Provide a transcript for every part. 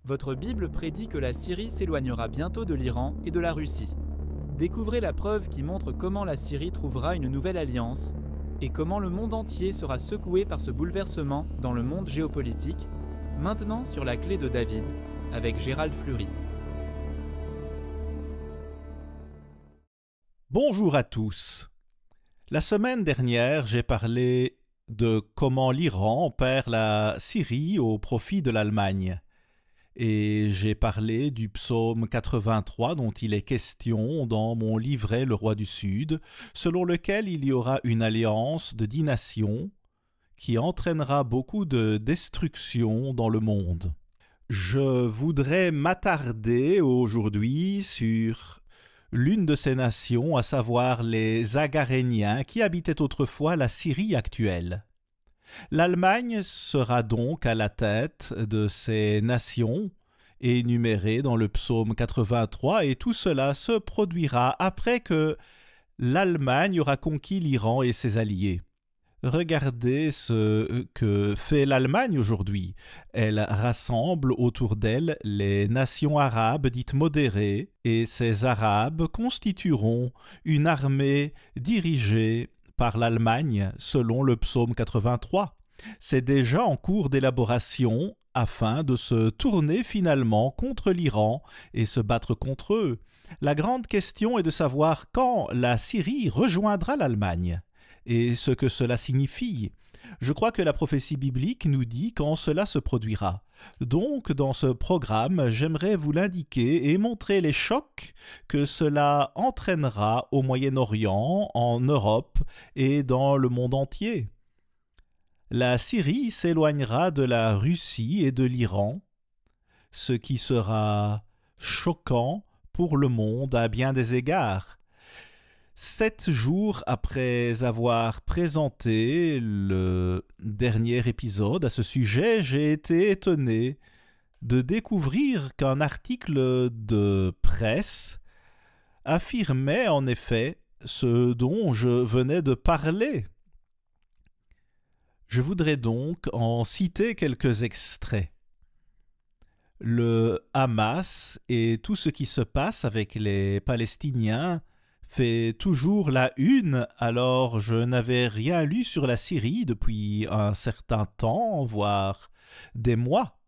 Votre Bible prédit que la Syrie s'éloignera bientôt de l'Iran et de la Russie. Découvrez la preuve qui montre comment la Syrie trouvera une nouvelle alliance et comment le monde entier sera secoué par ce bouleversement dans le monde géopolitique, maintenant sur la clé de David, avec Gérald Fleury. Bonjour à tous. La semaine dernière, j'ai parlé de comment l'Iran perd la Syrie au profit de l'Allemagne. Et j'ai parlé du psaume 83 dont il est question dans mon livret Le Roi du Sud, selon lequel il y aura une alliance de 10 nations qui entraînera beaucoup de destruction dans le monde. Je voudrais m'attarder aujourd'hui sur l'une de ces nations, à savoir les Agaréniens, qui habitaient autrefois la Syrie actuelle. L'Allemagne sera donc à la tête de ces nations, énumérées dans le psaume 83, et tout cela se produira après que l'Allemagne aura conquis l'Iran et ses alliés. Regardez ce que fait l'Allemagne aujourd'hui. Elle rassemble autour d'elle les nations arabes dites modérées, et ces Arabes constitueront une armée dirigée par l'Allemagne selon le psaume 83. C'est déjà en cours d'élaboration afin de se tourner finalement contre l'Iran et se battre contre eux. La grande question est de savoir quand la Syrie rejoindra l'Allemagne et ce que cela signifie. Je crois que la prophétie biblique nous dit quand cela se produira. Donc, dans ce programme, j'aimerais vous l'indiquer et montrer les chocs que cela entraînera au Moyen-Orient, en Europe et dans le monde entier. La Syrie s'éloignera de la Russie et de l'Iran, ce qui sera choquant pour le monde à bien des égards. 7 jours après avoir présenté le dernier épisode à ce sujet, j'ai été étonné de découvrir qu'un article de presse affirmait en effet ce dont je venais de parler. Je voudrais donc en citer quelques extraits. Le Hamas et tout ce qui se passe avec les Palestiniens fait toujours la une, alors je n'avais rien lu sur la Syrie depuis un certain temps, voire des mois,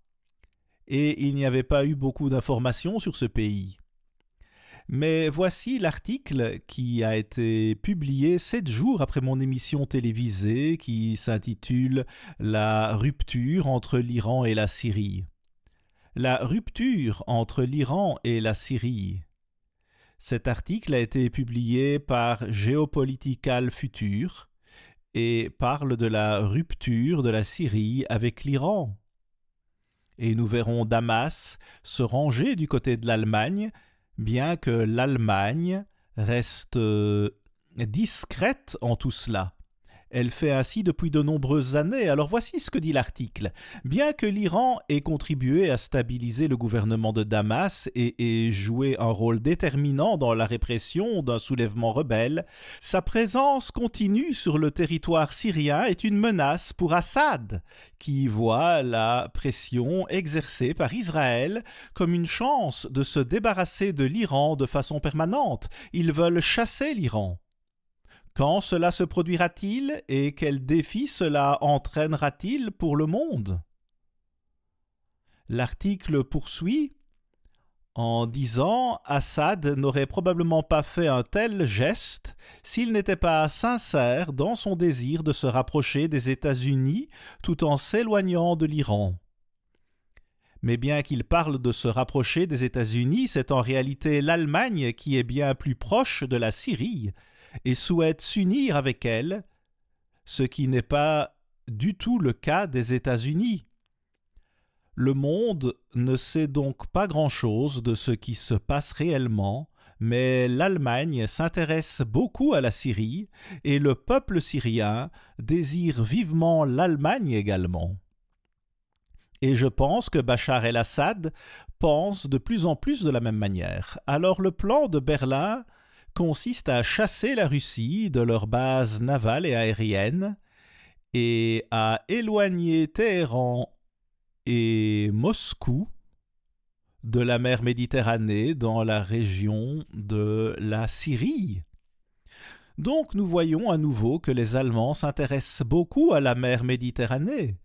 et il n'y avait pas eu beaucoup d'informations sur ce pays. Mais voici l'article qui a été publié 7 jours après mon émission télévisée qui s'intitule « La rupture entre l'Iran et la Syrie ». La rupture entre l'Iran et la Syrie. Cet article a été publié par Geopolitical Future et parle de la rupture de la Syrie avec l'Iran. Et nous verrons Damas se ranger du côté de l'Allemagne, bien que l'Allemagne reste discrète en tout cela. Elle fait ainsi depuis de nombreuses années. Alors voici ce que dit l'article. Bien que l'Iran ait contribué à stabiliser le gouvernement de Damas et ait joué un rôle déterminant dans la répression d'un soulèvement rebelle, sa présence continue sur le territoire syrien est une menace pour Assad, qui voit la pression exercée par Israël comme une chance de se débarrasser de l'Iran de façon permanente. Ils veulent chasser l'Iran. Quand cela se produira-t-il et quel défi cela entraînera-t-il pour le monde? L'article poursuit en disant « Assad n'aurait probablement pas fait un tel geste s'il n'était pas sincère dans son désir de se rapprocher des États-Unis tout en s'éloignant de l'Iran. » Mais bien qu'il parle de se rapprocher des États-Unis, c'est en réalité l'Allemagne qui est bien plus proche de la Syrie et souhaite s'unir avec elle, ce qui n'est pas du tout le cas des États-Unis. Le monde ne sait donc pas grand-chose de ce qui se passe réellement, mais l'Allemagne s'intéresse beaucoup à la Syrie et le peuple syrien désire vivement l'Allemagne également. Et je pense que Bachar el-Assad pense de plus en plus de la même manière. Alors le plan de Berlin consiste à chasser la Russie de leurs bases navales et aériennes et à éloigner Téhéran et Moscou de la mer Méditerranée dans la région de la Syrie. Donc nous voyons à nouveau que les Allemands s'intéressent beaucoup à la mer Méditerranée.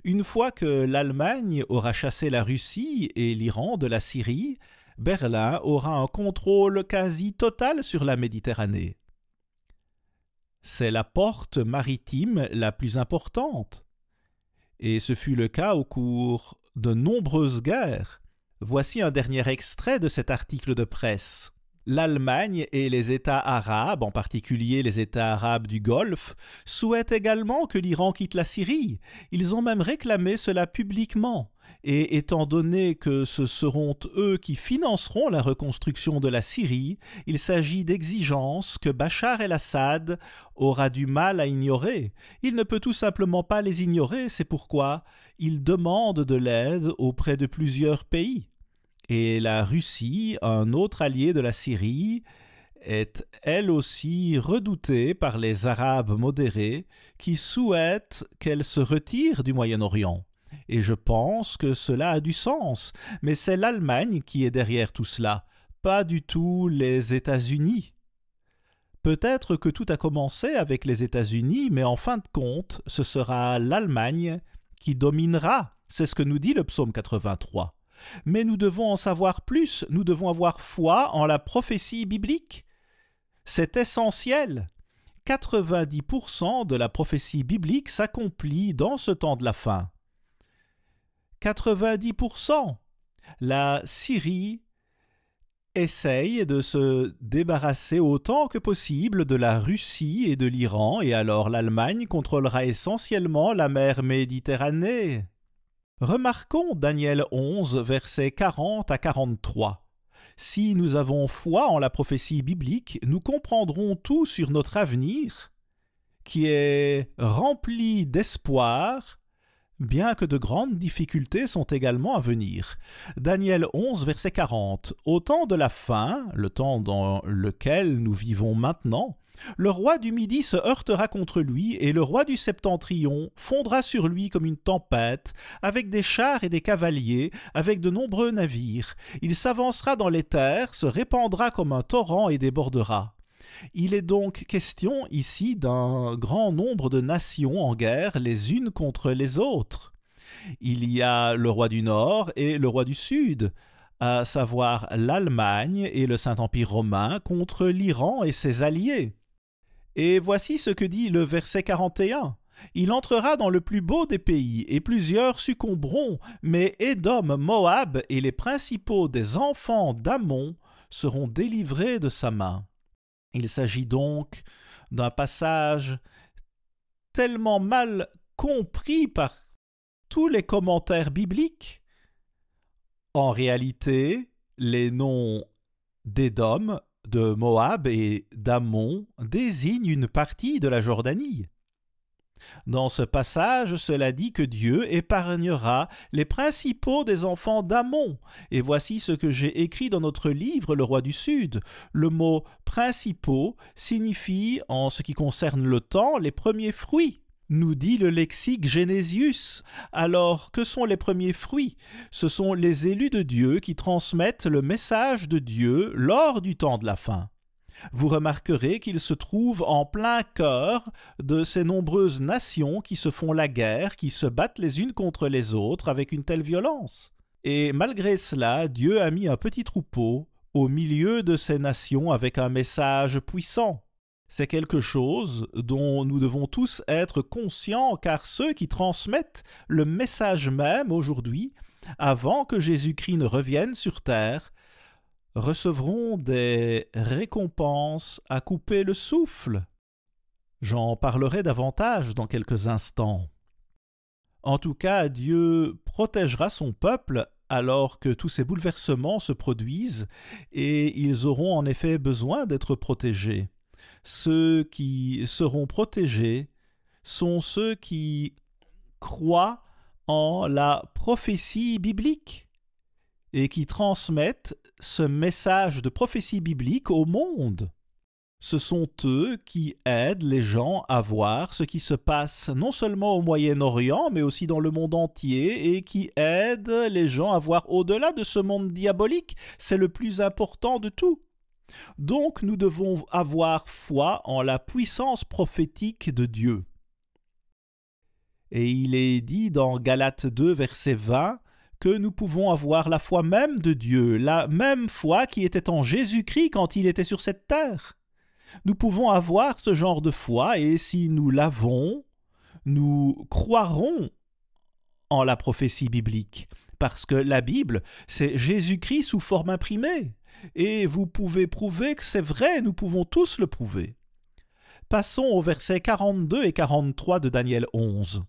Une fois que l'Allemagne aura chassé la Russie et l'Iran de la Syrie, Berlin aura un contrôle quasi total sur la Méditerranée. C'est la porte maritime la plus importante. Et ce fut le cas au cours de nombreuses guerres. Voici un dernier extrait de cet article de presse. L'Allemagne et les États arabes, en particulier les États arabes du Golfe, souhaitent également que l'Iran quitte la Syrie. Ils ont même réclamé cela publiquement. Et étant donné que ce seront eux qui financeront la reconstruction de la Syrie, il s'agit d'exigences que Bachar el-Assad aura du mal à ignorer. Il ne peut tout simplement pas les ignorer, c'est pourquoi il demande de l'aide auprès de plusieurs pays. Et la Russie, un autre allié de la Syrie, est elle aussi redoutée par les Arabes modérés qui souhaitent qu'elle se retire du Moyen-Orient. Et je pense que cela a du sens, mais c'est l'Allemagne qui est derrière tout cela, pas du tout les États-Unis. Peut-être que tout a commencé avec les États-Unis, mais en fin de compte, ce sera l'Allemagne qui dominera. C'est ce que nous dit le psaume 83. Mais nous devons en savoir plus, nous devons avoir foi en la prophétie biblique. C'est essentiel. 90% de la prophétie biblique s'accomplit dans ce temps de la fin. 90%. La Syrie essaye de se débarrasser autant que possible de la Russie et de l'Iran, et alors l'Allemagne contrôlera essentiellement la mer Méditerranée. Remarquons Daniel 11, versets 40 à 43. Si nous avons foi en la prophétie biblique, nous comprendrons tout sur notre avenir, qui est rempli d'espoir, bien que de grandes difficultés sont également à venir. Daniel 11, verset 40. Au temps de la fin, le temps dans lequel nous vivons maintenant, le roi du Midi se heurtera contre lui, et le roi du Septentrion fondra sur lui comme une tempête, avec des chars et des cavaliers, avec de nombreux navires. Il s'avancera dans les terres, se répandra comme un torrent et débordera. Il est donc question ici d'un grand nombre de nations en guerre les unes contre les autres. Il y a le roi du Nord et le roi du Sud, à savoir l'Allemagne et le Saint-Empire romain contre l'Iran et ses alliés. Et voici ce que dit le verset 41. Il entrera dans le plus beau des pays, et plusieurs succomberont, mais Édom, Moab et les principaux des enfants d'Ammon seront délivrés de sa main. Il s'agit donc d'un passage tellement mal compris par tous les commentaires bibliques. En réalité, les noms d'Édom, de Moab et d'Ammon désignent une partie de la Jordanie. Dans ce passage, cela dit que Dieu épargnera les principaux des enfants d'Ammon. Et voici ce que j'ai écrit dans notre livre, Le Roi du Sud. Le mot « principaux » signifie, en ce qui concerne le temps, les premiers fruits. Nous dit le lexique Genésius. Alors, que sont les premiers fruits? Ce sont les élus de Dieu qui transmettent le message de Dieu lors du temps de la fin. Vous remarquerez qu'ils se trouvent en plein cœur de ces nombreuses nations qui se font la guerre, qui se battent les unes contre les autres avec une telle violence. Et malgré cela, Dieu a mis un petit troupeau au milieu de ces nations avec un message puissant. C'est quelque chose dont nous devons tous être conscients, car ceux qui transmettent le message même aujourd'hui, avant que Jésus-Christ ne revienne sur terre, recevront des récompenses à couper le souffle. J'en parlerai davantage dans quelques instants. En tout cas, Dieu protégera son peuple alors que tous ces bouleversements se produisent, et ils auront en effet besoin d'être protégés. Ceux qui seront protégés sont ceux qui croient en la prophétie biblique et qui transmettent ce message de prophétie biblique au monde. Ce sont eux qui aident les gens à voir ce qui se passe non seulement au Moyen-Orient, mais aussi dans le monde entier, et qui aident les gens à voir au-delà de ce monde diabolique. C'est le plus important de tout. Donc nous devons avoir foi en la puissance prophétique de Dieu. Et il est dit dans Galates 2, verset 20, que nous pouvons avoir la foi même de Dieu, la même foi qui était en Jésus-Christ quand il était sur cette terre. Nous pouvons avoir ce genre de foi, et si nous l'avons, nous croirons en la prophétie biblique, parce que la Bible, c'est Jésus-Christ sous forme imprimée. Et vous pouvez prouver que c'est vrai, nous pouvons tous le prouver. Passons aux versets 42 et 43 de Daniel 11.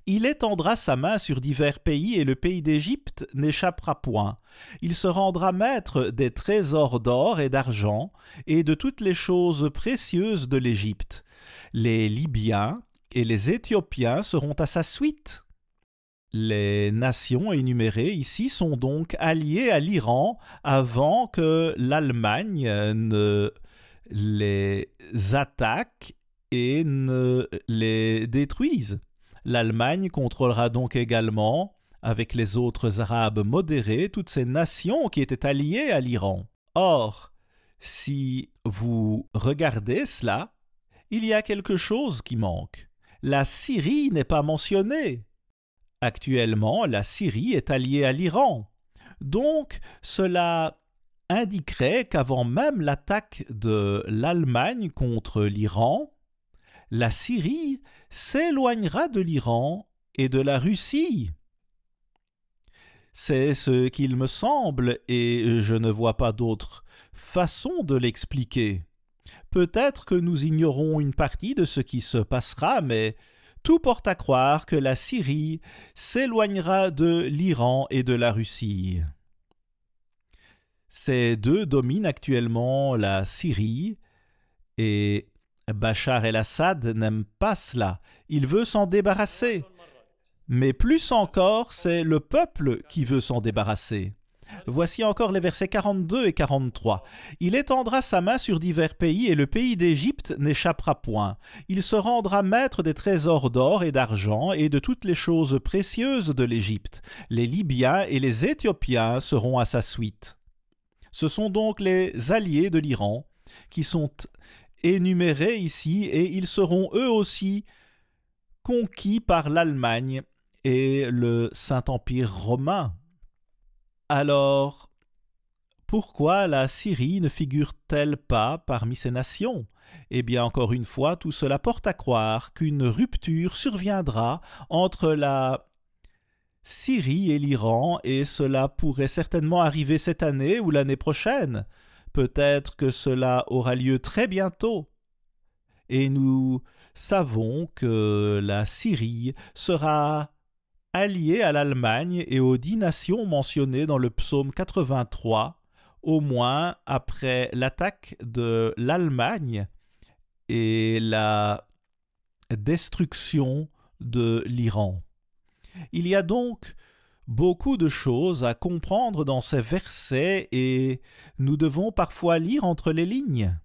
« Il étendra sa main sur divers pays, et le pays d'Égypte n'échappera point. Il se rendra maître des trésors d'or et d'argent, et de toutes les choses précieuses de l'Égypte. Les Libyens et les Éthiopiens seront à sa suite. » Les nations énumérées ici sont donc alliées à l'Iran avant que l'Allemagne ne les attaque et ne les détruise. L'Allemagne contrôlera donc également, avec les autres Arabes modérés, toutes ces nations qui étaient alliées à l'Iran. Or, si vous regardez cela, il y a quelque chose qui manque. La Syrie n'est pas mentionnée. Actuellement, la Syrie est alliée à l'Iran. Donc, cela indiquerait qu'avant même l'attaque de l'Allemagne contre l'Iran, la Syrie s'éloignera de l'Iran et de la Russie. C'est ce qu'il me semble, et je ne vois pas d'autre façon de l'expliquer. Peut-être que nous ignorons une partie de ce qui se passera, mais tout porte à croire que la Syrie s'éloignera de l'Iran et de la Russie. Ces deux dominent actuellement la Syrie, et Bachar el-Assad n'aime pas cela. Il veut s'en débarrasser. Mais plus encore, c'est le peuple qui veut s'en débarrasser. Voici encore les versets 42 et 43. « Il étendra sa main sur divers pays, et le pays d'Égypte n'échappera point. Il se rendra maître des trésors d'or et d'argent, et de toutes les choses précieuses de l'Égypte. Les Libyens et les Éthiopiens seront à sa suite. » Ce sont donc les alliés de l'Iran qui sont énumérés ici, et ils seront eux aussi conquis par l'Allemagne et le Saint-Empire romain. Alors, pourquoi la Syrie ne figure-t-elle pas parmi ces nations? Eh bien, encore une fois, tout cela porte à croire qu'une rupture surviendra entre la Syrie et l'Iran, et cela pourrait certainement arriver cette année ou l'année prochaine. Peut-être que cela aura lieu très bientôt. Et nous savons que la Syrie sera alliée à l'Allemagne et aux 10 nations mentionnées dans le psaume 83, au moins après l'attaque de l'Allemagne et la destruction de l'Iran. Il y a donc beaucoup de choses à comprendre dans ces versets, et nous devons parfois lire entre les lignes.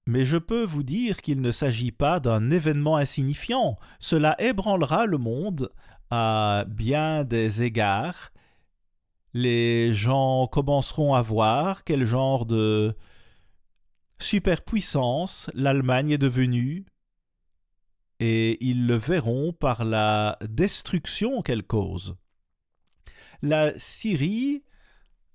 Mais je peux vous dire qu'il ne s'agit pas d'un événement insignifiant. Cela ébranlera le monde à bien des égards. Les gens commenceront à voir quel genre de superpuissance l'Allemagne est devenue, et ils le verront par la destruction qu'elle cause. La Syrie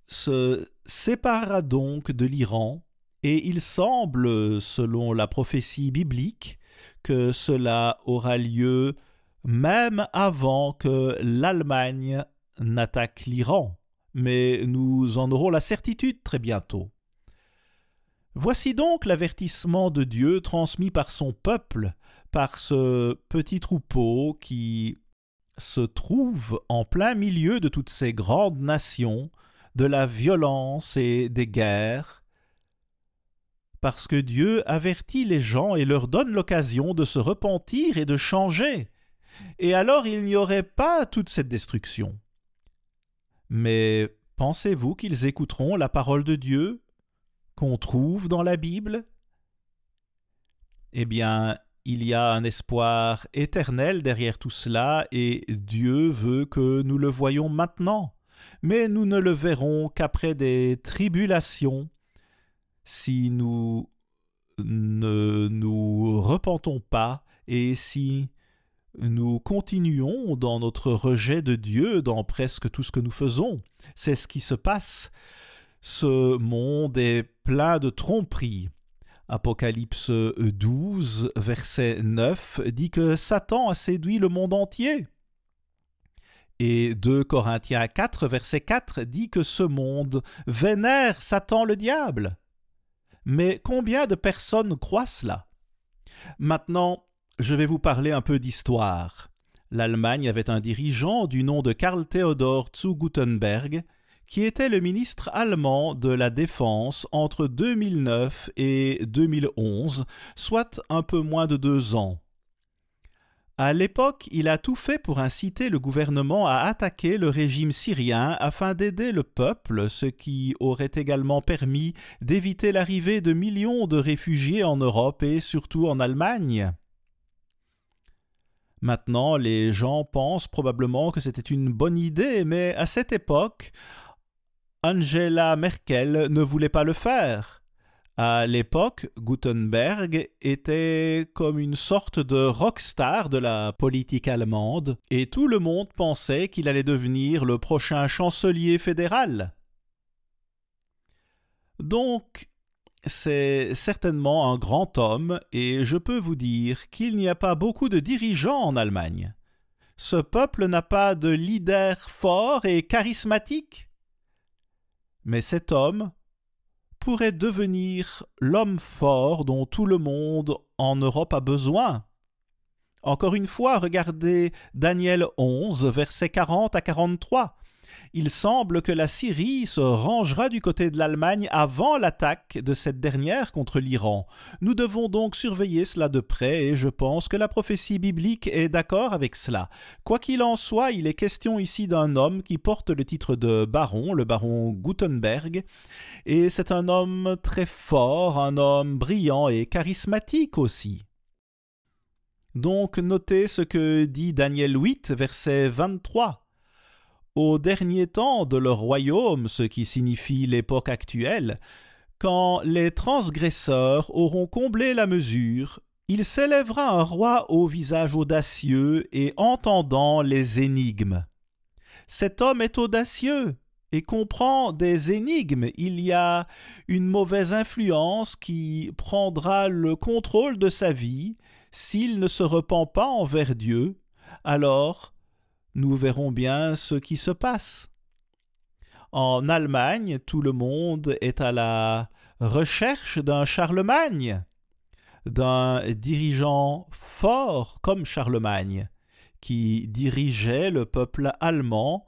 se séparera donc de l'Iran, et il semble, selon la prophétie biblique, que cela aura lieu même avant que l'Allemagne n'attaque l'Iran, mais nous en aurons la certitude très bientôt. Voici donc l'avertissement de Dieu transmis par son peuple, par ce petit troupeau qui se trouve en plein milieu de toutes ces grandes nations, de la violence et des guerres, parce que Dieu avertit les gens et leur donne l'occasion de se repentir et de changer. Et alors il n'y aurait pas toute cette destruction. Mais pensez-vous qu'ils écouteront la parole de Dieu qu'on trouve dans la Bible eh bien, il y a un espoir éternel derrière tout cela et Dieu veut que nous le voyions maintenant. Mais nous ne le verrons qu'après des tribulations si nous ne nous repentons pas et si nous continuons dans notre rejet de Dieu dans presque tout ce que nous faisons. C'est ce qui se passe. Ce monde est plein de tromperies. Apocalypse 12, verset 9, dit que Satan a séduit le monde entier. Et 2 Corinthiens 4, verset 4, dit que ce monde vénère Satan le diable. Mais combien de personnes croient cela? Maintenant, je vais vous parler un peu d'histoire. L'Allemagne avait un dirigeant du nom de Karl Theodor zu Guttenberg, qui était le ministre allemand de la Défense entre 2009 et 2011, soit un peu moins de 2 ans. À l'époque, il a tout fait pour inciter le gouvernement à attaquer le régime syrien afin d'aider le peuple, ce qui aurait également permis d'éviter l'arrivée de millions de réfugiés en Europe et surtout en Allemagne. Maintenant, les gens pensent probablement que c'était une bonne idée, mais à cette époque, Angela Merkel ne voulait pas le faire. À l'époque, Gutenberg était comme une sorte de rockstar de la politique allemande et tout le monde pensait qu'il allait devenir le prochain chancelier fédéral. Donc, c'est certainement un grand homme et je peux vous dire qu'il n'y a pas beaucoup de dirigeants en Allemagne. Ce peuple n'a pas de leader fort et charismatique. Mais cet homme pourrait devenir l'homme fort dont tout le monde en Europe a besoin. Encore une fois, regardez Daniel 11, versets 40 à 43. Il semble que la Syrie se rangera du côté de l'Allemagne avant l'attaque de cette dernière contre l'Iran. Nous devons donc surveiller cela de près et je pense que la prophétie biblique est d'accord avec cela. Quoi qu'il en soit, il est question ici d'un homme qui porte le titre de baron, le baron Gutenberg, et c'est un homme très fort, un homme brillant et charismatique aussi. Donc notez ce que dit Daniel 8, verset 23. Au dernier temps de leur royaume, ce qui signifie l'époque actuelle, quand les transgresseurs auront comblé la mesure, il s'élèvera un roi au visage audacieux et entendant les énigmes. Cet homme est audacieux et comprend des énigmes. Il y a une mauvaise influence qui prendra le contrôle de sa vie s'il ne se repent pas envers Dieu. Alors, nous verrons bien ce qui se passe. En Allemagne, tout le monde est à la recherche d'un Charlemagne, d'un dirigeant fort comme Charlemagne, qui dirigeait le peuple allemand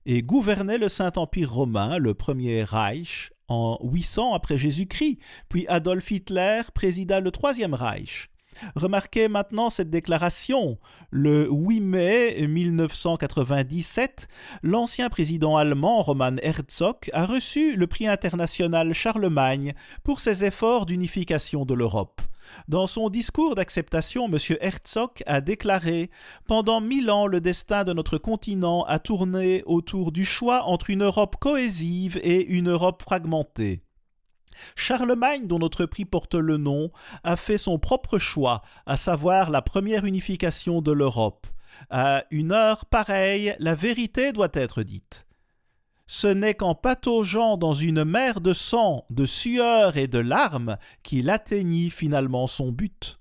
et gouvernait le Saint-Empire romain, le premier Reich, en 800 après Jésus-Christ, puis Adolf Hitler présida le Troisième Reich. Remarquez maintenant cette déclaration. Le 8 mai 1997, l'ancien président allemand Roman Herzog a reçu le prix international Charlemagne pour ses efforts d'unification de l'Europe. Dans son discours d'acceptation, M. Herzog a déclaré « Pendant 1000 ans, le destin de notre continent a tourné autour du choix entre une Europe cohésive et une Europe fragmentée. » Charlemagne, dont notre prix porte le nom, a fait son propre choix, à savoir la première unification de l'Europe. À une heure pareille, la vérité doit être dite. Ce n'est qu'en pataugeant dans une mer de sang, de sueur et de larmes qu'il atteignit finalement son but.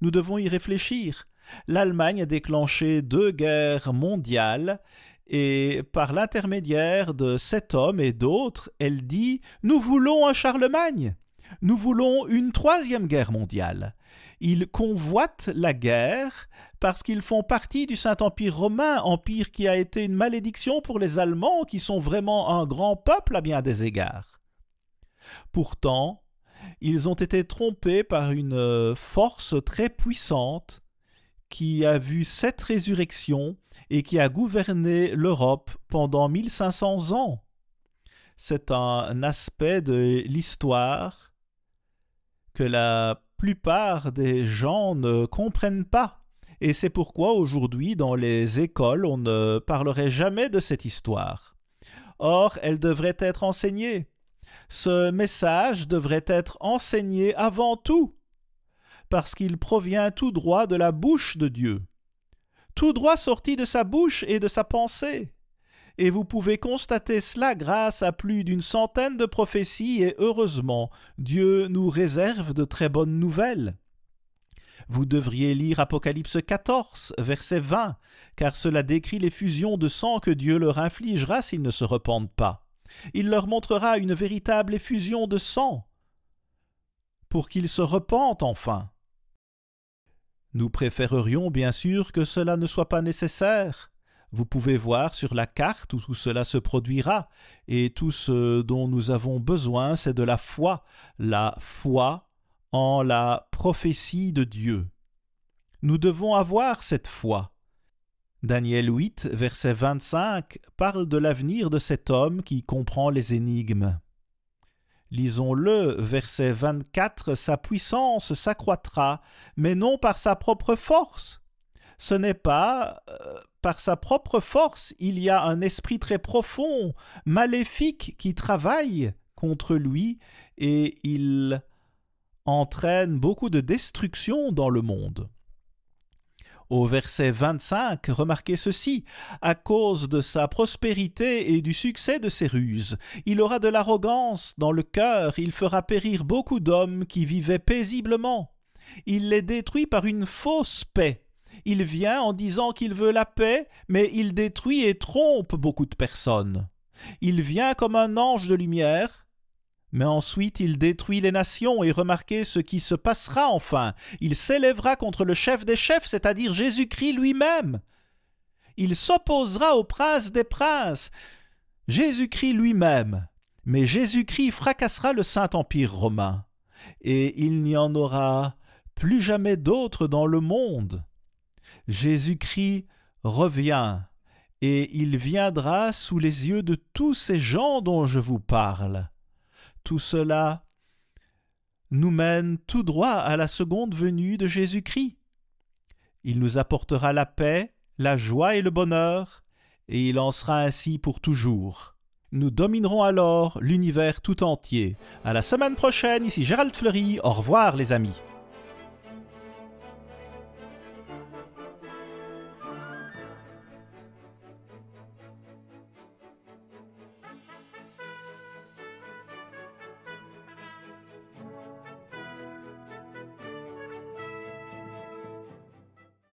Nous devons y réfléchir. L'Allemagne a déclenché 2 guerres mondiales et par l'intermédiaire de cet homme et d'autres, elle dit « Nous voulons un Charlemagne, nous voulons une 3e guerre mondiale ». Ils convoitent la guerre parce qu'ils font partie du Saint-Empire romain, empire qui a été une malédiction pour les Allemands, qui sont vraiment un grand peuple à bien des égards. Pourtant, ils ont été trompés par une force très puissante qui a vu 7 résurrections et qui a gouverné l'Europe pendant 1500 ans. C'est un aspect de l'histoire que la plupart des gens ne comprennent pas. Et c'est pourquoi aujourd'hui, dans les écoles, on ne parlerait jamais de cette histoire. Or, elle devrait être enseignée. Ce message devrait être enseigné avant tout, parce qu'il provient tout droit de la bouche de Dieu, tout droit sorti de sa bouche et de sa pensée. Et vous pouvez constater cela grâce à plus d'une centaine de prophéties, et heureusement, Dieu nous réserve de très bonnes nouvelles. Vous devriez lire Apocalypse 14, verset 20, car cela décrit l'effusion de sang que Dieu leur infligera s'ils ne se repentent pas. Il leur montrera une véritable effusion de sang, pour qu'ils se repentent enfin. Nous préférerions bien sûr que cela ne soit pas nécessaire. Vous pouvez voir sur la carte où tout cela se produira, et tout ce dont nous avons besoin, c'est de la foi en la prophétie de Dieu. Nous devons avoir cette foi. Daniel 8, verset 25, parle de l'avenir de cet homme qui comprend les énigmes. Lisons-le, verset 24, « Sa puissance s'accroîtra, mais non par sa propre force. » Ce n'est pas par sa propre force, il y a un esprit très profond, maléfique, qui travaille contre lui, et il entraîne beaucoup de destruction dans le monde. Au verset 25, remarquez ceci, « À cause de sa prospérité et du succès de ses ruses, il aura de l'arrogance dans le cœur, il fera périr beaucoup d'hommes qui vivaient paisiblement. Il les détruit par une fausse paix. Il vient en disant qu'il veut la paix, mais il détruit et trompe beaucoup de personnes. Il vient comme un ange de lumière, mais ensuite il détruit les nations, et remarquez ce qui se passera enfin. Il s'élèvera contre le chef des chefs, c'est-à-dire Jésus-Christ lui-même. Il s'opposera au prince des princes, Jésus-Christ lui-même. Mais Jésus-Christ fracassera le Saint-Empire romain, et il n'y en aura plus jamais d'autre dans le monde. Jésus-Christ revient, et il viendra sous les yeux de tous ces gens dont je vous parle. Tout cela nous mène tout droit à la seconde venue de Jésus-Christ. Il nous apportera la paix, la joie et le bonheur, et il en sera ainsi pour toujours. Nous dominerons alors l'univers tout entier. À la semaine prochaine, ici Gérald Fleury, au revoir les amis.